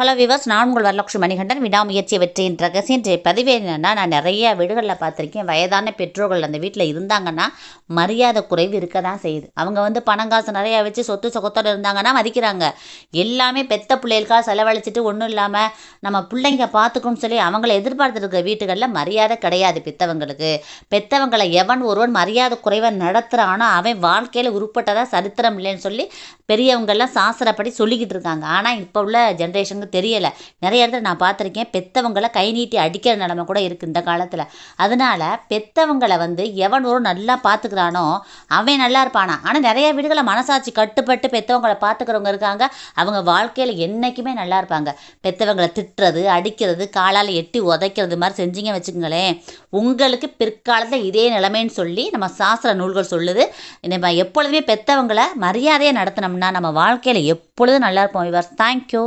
Hello viewers, நான் உங்கள் வரலட்சுமி மணிகண்டன். விடாமுயற்சி வெற்றியின் ரகசியம். இன்றைய பதிவு என்னென்னா, நான் நிறைய வீடுகளில் பார்த்துருக்கேன். வயதான பெற்றோர்கள் அந்த வீட்டில் இருந்தாங்கன்னா மரியாதை குறைவு இருக்க தான் செய்யுது. அவங்க பணம் காசு நிறையா வச்சு சொத்து சொகத்தோடு இருந்தாங்கன்னா மதிக்கிறாங்க. எல்லாமே பெத்த பிள்ளைகளுக்காக செலவழிச்சிட்டு ஒன்றும் இல்லாமல் நம்ம பிள்ளைங்க பார்த்துக்கணும்னு சொல்லி அவங்கள எதிர்பார்த்துட்டு இருக்கிற வீட்டுகளில் மரியாதை கிடையாது பெற்றவங்களுக்கு. பெற்றவங்களை எவன் ஒருவன் மரியாதை குறைவாக நடத்துகிறானோ அவன் வாழ்க்கையில் உருப்பட்டதாக சரித்திரம் இல்லைன்னு சொல்லி பெரியவங்கெல்லாம் சாஸ்திரப்படி சொல்லிக்கிட்டு இருக்காங்க. ஆனால் இப்போ உள்ள ஜென்ரேஷனுக்கு தெரியலை. நிறைய இடத்துல நான் பார்த்துருக்கேன், பெற்றவங்களை கை நீட்டி அடிக்கிற நிலைமை கூட இருக்குது இந்த காலத்தில். அதனால் பெற்றவங்களை எவன் ஒரு நல்லா பார்த்துக்கிறானோ அவன் நல்லா இருப்பானா. ஆனால் நிறைய வீடுகளை மனசாட்சி கட்டுப்பட்டு பெற்றவங்களை பார்த்துக்கிறவங்க இருக்காங்க. அவங்க வாழ்க்கையில் என்றைக்குமே நல்லா இருப்பாங்க. பெற்றவங்களை திட்டுறது, அடிக்கிறது, காலால் எட்டி உதைக்கிறது மாதிரி செஞ்சீங்க வச்சுக்கோங்களேன், உங்களுக்கு பிற்காலத்தில் இதே நிலைமைன்னு சொல்லி நம்ம சாஸ்திர நூல்கள் சொல்லுது. நம்ம எப்பொழுதுமே பெற்றவங்களை மரியாதையை நடத்தினோம்னா நம்ம வாழ்க்கையில் எப்பொழுதும் நல்லா இருப்போம். தேங்க்யூ.